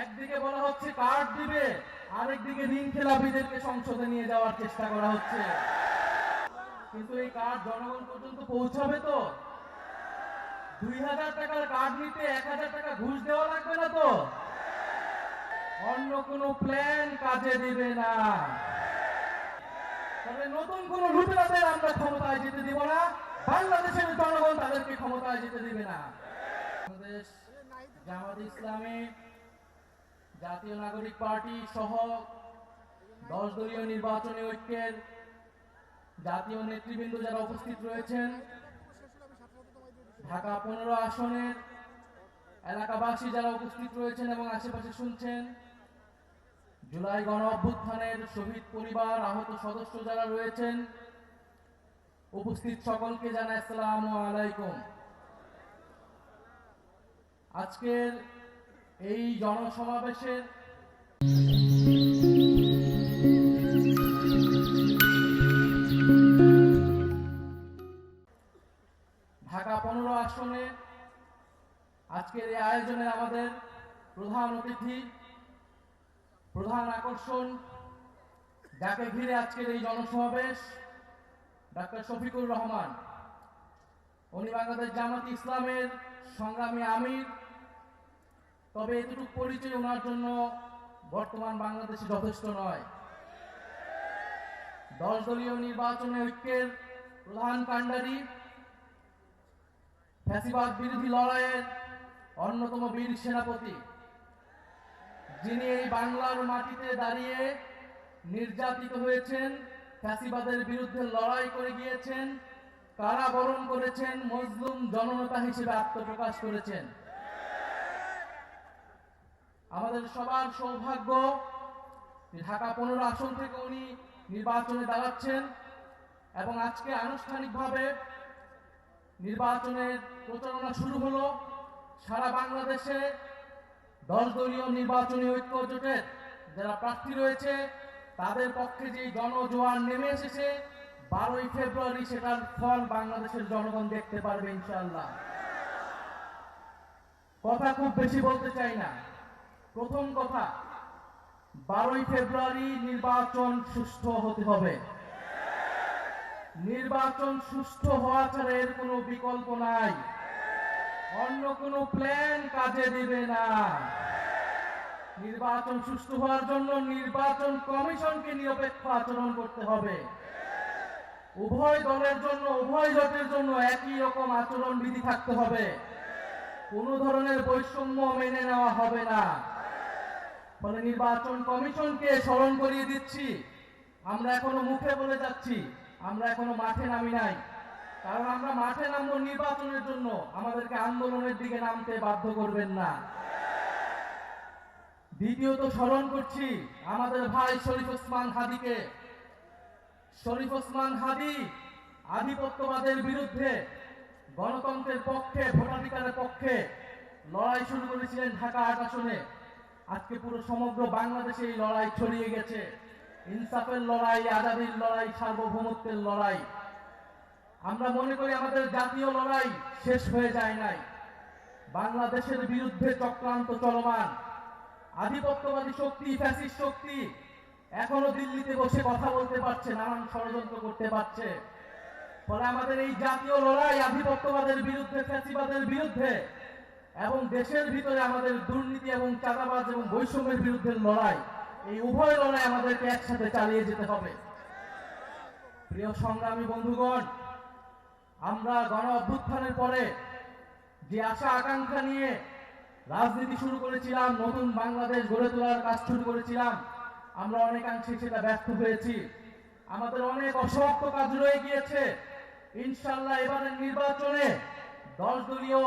একদিকে বলা হচ্ছে কার্ড দিবে, আরেকদিকে ঋণ খেলাপিদেরকে সংসদে নিয়ে যাওয়ার চেষ্টা করা হচ্ছে। কিন্তু এই কার্ড জনগণ পর্যন্ত পৌঁছাবে তো? 2000 টাকার কার্ড নিতে 1000 টাকা ঘুষ দেওয়া লাগবে না তো? অন্য কোনো প্ল্যান কাজে দিবে না। তবে নতুন কোন লুটেরাদের আমরা ক্ষমতায় যেতে দিব না, বাংলাদেশের জনগণ তাদেরকে ক্ষমতায় যেতে দিবে না। বাংলাদেশ জামাত ইসলামী, জাতীয় নাগরিক পার্টি সহ 10 দলীয় নির্বাচনী ঐক্যের জাতীয় নেতৃবৃন্দ যারা উপস্থিত রয়েছেন, ঢাকা 15 আসনের এলাকাবাসী যারা উপস্থিত রয়েছেন এবং আশেপাশে শুনছেন, জুলাই গণ অভ্যুত্থানের শহীদ পরিবার, আহত সদস্য যারা রয়েছেন, উপস্থিত সকলকে জানাই আসসালামু আলাইকুম। আজকের এই জনসমাবেশের ঢাকা 15 আসনে আজকের এই আয়োজনে আমাদের প্রধান অতিথি, প্রধান আকর্ষণ, যাকে ঘিরে আজকের এই জনসমাবেশ, ডাক্তার শফিকুর রহমান। উনি বাংলাদেশ জামাত ইসলামের সংগ্রামী আমির। তবে এতটুকু পরিচয় ওনার জন্য বর্তমান বাংলাদেশে যথেষ্ট নয়। 10 দলীয় নির্বাচনী ঐক্যের প্রধান কাণ্ডারি, ফ্যাসিবাদ বিরোধী লড়াইয়ের অন্যতম বীর সেনাপতি, যিনি এই বাংলার মাটিতে দাঁড়িয়ে নির্যাতিত হয়েছেন, ফ্যাসিবাদের বিরুদ্ধে লড়াই করে গিয়েছেন, কারাবরণ করেছেন, মজলুম জননেতা হিসেবে আত্মপ্রকাশ করেছেন। আমাদের সবার সৌভাগ্য ঢাকা 15 আসন থেকে উনি নির্বাচনে দাঁড়াচ্ছেন এবং আজকে আনুষ্ঠানিকভাবে নির্বাচনের প্রচারণা শুরু হলো। সারা বাংলাদেশে 10 দলীয় নির্বাচনী ঐক্য জোটের যারা প্রার্থী রয়েছে তাদের পক্ষে যে জনজোয়ার নেমে এসেছে, 12ই ফেব্রুয়ারি সেটার ফল বাংলাদেশের জনগণ দেখতে পারবে ইনশাআল্লাহ। কথা খুব বেশি বলতে চাই না। প্রথম কথা, 12ই ফেব্রুয়ারি নির্বাচন সুষ্ঠু হতে হবে। নির্বাচন সুষ্ঠু হওয়া ছাড়া এর কোনো বিকল্প নাই। অন্য কোনো প্ল্যান কাজে দিবে না। নির্বাচন সুষ্ঠু হওয়ার জন্য নির্বাচন কমিশনকে নিরপেক্ষ আচরণ করতে হবে। উভয় দলের জন্য, উভয় জোটের জন্য একই রকম আচরণ বিধি থাকতে হবে। কোনো ধরনের বৈষম্য মেনে নেওয়া হবে না। ফলে নির্বাচন কমিশনকে স্মরণ করিয়ে দিচ্ছি, আমরা এখনো মুখে বলে যাচ্ছি, আমরা এখনো মাঠে নামি নাই। কারণ আমরা মাঠে নামবো নির্বাচনের জন্য, আমাদেরকে আন্দোলনের দিকে নামতে বাধ্য করবেন না। দ্বিতীয়ত স্মরণ করছি আমাদের ভাই শরীফ ওসমান হাদিকে। শরীফ ওসমান হাদি আধিপত্যবাদের বিরুদ্ধে, গণতন্ত্রের পক্ষে, ভোটাধিকারের পক্ষে লড়াই শুরু করেছিলেন ঢাকা 8 আসনে। আজকে পুরো সমগ্র বাংলাদেশে এই লড়াই ছড়িয়ে গেছে। ইনসাফের লড়াই, আজাদির লড়াই, সার্বভৌমত্বের লড়াই। আমরা মনে করি আমাদের জাতীয় লড়াই শেষ হয়ে যায় নাই। বাংলাদেশের বিরুদ্ধে চক্রান্ত চলমান। আধিপত্যবাদী শক্তি, ফ্যাসিস্ট শক্তি এখনো দিল্লিতে বসে কথা বলতে পারছে, নানান ষড়যন্ত্র করতে পারছে। ফলে আমাদের এই জাতীয় লড়াই আধিপত্যবাদের বিরুদ্ধে, ফ্যাসিবাদের বিরুদ্ধে এবং দেশের ভিতরে আমাদের দুর্নীতি এবং চাঁদাবাজ এবং বৈষম্যের বিরুদ্ধে লড়াই, এই উভয় লড়াই আমাদেরকে একসাথে চালিয়ে যেতে হবে। প্রিয় সংগ্রামী বন্ধুগণ, আমরা গণ অভ্যুত্থানের পরে যে আশা আকাঙ্ক্ষা নিয়ে রাজনীতি শুরু করেছিলাম, নতুন বাংলাদেশ গড়ে তোলার কাজ শুরু করেছিলাম, আমরা অনেকাংশে সেটা ব্যর্থ হয়েছি। আমাদের অনেক অসমাপ্ত কাজ রয়ে গিয়েছে। ইনশাআল্লাহ এবারের নির্বাচনে 10 দলীয়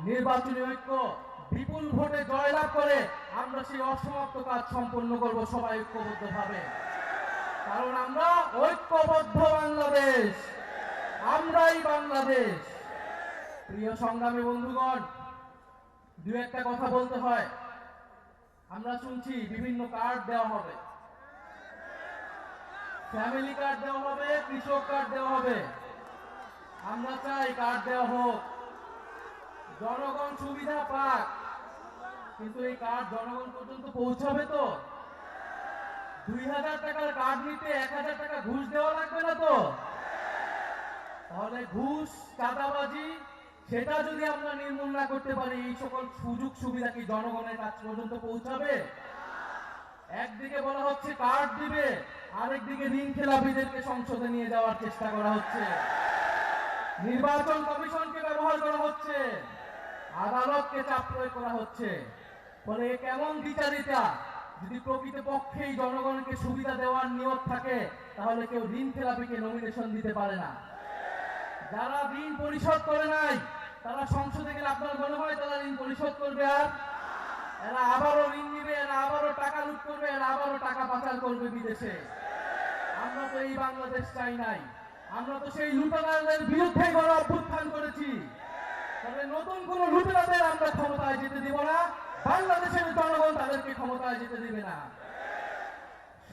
নির্বাচনী ঐক্য বিপুল ভোটে জয়লাভ করে আমরা সেই অসমাপ্ত কাজ সম্পন্ন করব সবাই ঐক্যবদ্ধভাবে। কারণ আমরা ঐক্যবদ্ধ বাংলাদেশ, আমরাই বাংলাদেশ। প্রিয় সংগ্রামী বন্ধুগণ, দু একটা কথা বলতে হয়। আমরা শুনছি বিভিন্ন কার্ড দেওয়া হবে, ফ্যামিলি কার্ড দেওয়া হবে, কৃষক কার্ড দেওয়া হবে। আমরা চাই কার্ড দেওয়া হোক, জনগণ সুবিধা পাক। কিন্তু এই কার্ড জনগণ পর্যন্ত পৌঁছাবে তো? 2000 টাকার কার্ড নিতে 1000 টাকা ঘুষ দেওয়া লাগবে না তো? তাহলে ঘুষ, চাঁদাবাজি সেটা যদি আমরা নির্মূল না করতে পারি, এই সকল সুযোগ সুবিধা কি জনগণের কাছ পর্যন্ত পৌঁছাবে? একদিকে বলা হচ্ছে কার্ড দিবে, আরেকদিকে ঋণ খেলাপিদেরকে সংসদে নিয়ে যাওয়ার চেষ্টা করা হচ্ছে, নির্বাচন কমিশনকে ব্যবহার করা হচ্ছে, আদালতকে চাপ প্রয়োগ করা হচ্ছে। ফলে কেমন বিচারিতা? যদি প্রকৃতপক্ষেই জনগণকে সুবিধা দেওয়ার নিয়ত থাকে, তাহলে কেউ ঋণ খেলাপিকে নমিনেশন দিতে পারে না। যারা ঋণ পরিশোধ করে নাই, তারা সংসদে গেলে আপনার মনে হয় তারা ঋণ পরিশোধ করবে? আর এরা আবারও ঋণ নিবে, এরা আবারও টাকা লুট করবে, এরা আবারও টাকা পাচার করবে বিদেশে। আমরা তো এই বাংলাদেশ চাই নাই, আমরা তো সেই লুটেরাদের বিরুদ্ধে গণ অভ্যুত্থান করেছি। তবে নতুন কোন লুটেরাদের আমরা ক্ষমতায় যেতে দিব না, বাংলাদেশের জনগণ তাদেরকে ক্ষমতায় যেতে দিবে না।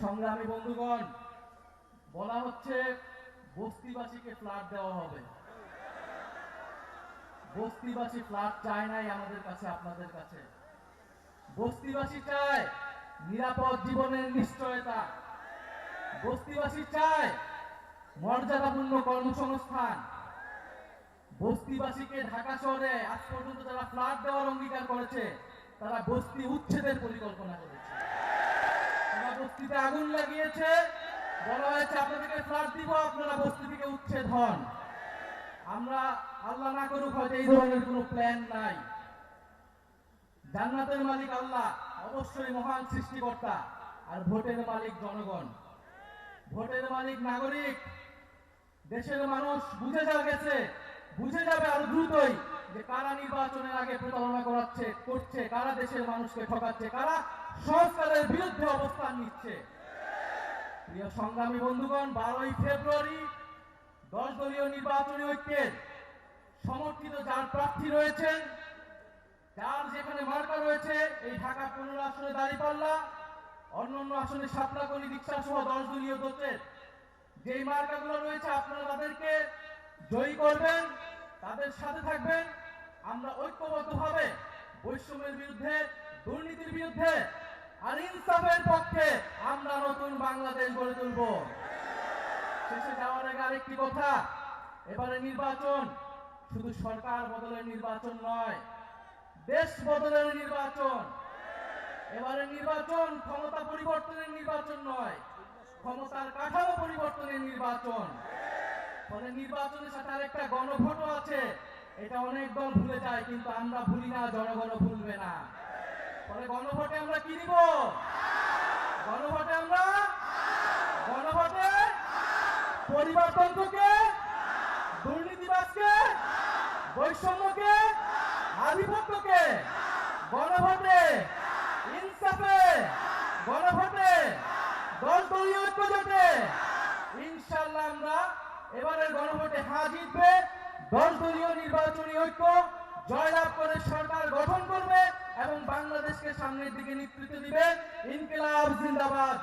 সংগ্রামী বন্ধুগণ, বলা হচ্ছে বস্তিবাসীকে ফ্ল্যাট দেওয়া হবে। বস্তিবাসী ফ্ল্যাট চায় নাই আমাদের কাছে, আপনাদের কাছে। বস্তিবাসী চায় নিরাপদ জীবনের নিশ্চয়তা, বস্তিবাসী চায় মর্যাদাপূর্ণ কর্মসংস্থান। বস্তিবাসীকে ঢাকা শহরে আজ পর্যন্ত যারা ফ্ল্যাট দেওয়ার অঙ্গীকার করেছে, তারা বস্তি উচ্ছেদের পরিকল্পনা করেছে। তারা বস্তিতে আগুন লাগিয়েছে, বলা হয়েছে আপনাদেরকে ফ্ল্যাট দিব, আপনারা বস্তি থেকে উচ্ছেদ হন। আমরা আল্লাহ না করুক হয়তো এই ধরনের কোনো প্ল্যান নাই। জান্নাতের মালিক আল্লাহ, অবশ্যই মহান সৃষ্টিকর্তা, আর ভোটের মালিক জনগণ, ভোটের মালিক নাগরিক। দেশের মানুষ বুঝে গেছে, বুঝে যাবে আরো দ্রুতই যে কারা নির্বাচনের আগে প্রতারণা করছে, কারা দেশের মানুষকে ঠকাচ্ছে, কারা সংস্কারের বিরুদ্ধে অবস্থান নিচ্ছে। প্রিয় সংগ্রামী বন্ধুগণ, 12ই ফেব্রুয়ারি 10 দলীয় নির্বাচনী ঐক্যের সমর্থিত যার প্রার্থী রয়েছেন, যার যেখানে মার্কা রয়েছে, এই ঢাকা 15 আসনে দাঁড়িপাল্লা, অন্যান্য আসনে সাতলাকলি, রিক্সা সহ 10 দলীয় জোটের যেই মার্কাগুলো রয়েছে, আপনারা তাদেরকে জয়ী করবেন, তাদের সাথে থাকবেন। আমরা ঐক্যবদ্ধভাবে বৈষম্যের বিরুদ্ধে, দুর্নীতির বিরুদ্ধে আর ইনসাফের পক্ষে আমরা নতুন বাংলাদেশ গড়ে তুলব। শেষে যাওয়ার আগে আরেকটি কথা, এবারে নির্বাচন শুধু সরকার বদলের নির্বাচন নয়, দেশ বদলের নির্বাচন। এবারে নির্বাচন ক্ষমতা পরিবর্তনের নির্বাচন নয়, ক্ষমতার কাঠামো পরিবর্তনের নির্বাচন। ফলে নির্বাচনের সাথে আরেকটা গণভোটও আছে, এটা অনেক দল ভুলে যায়, কিন্তু আমরা ভুলি না, জনগণও ভুলবে না। ফলে গণভোটে আমরা কি দিব? গণভোটে আমরা পরিবারতন্ত্রকে, দুর্নীতিবাজকে, বৈষম্যকে, আধিপত্যকে, গণভোটে ইনসাফে, গণভোটে 10 দলীয় ঐক্য জোটে ইনশাআল্লাহ আমরা এবারের গণভোটে হ্যাঁ জিতবে। 10 দলীয় নির্বাচনী ঐক্য জয়লাভ করে সরকার গঠন করবে এবং বাংলাদেশকে সামনের দিকে নেতৃত্ব দিবে। ইনকিলাব জিন্দাবাদ।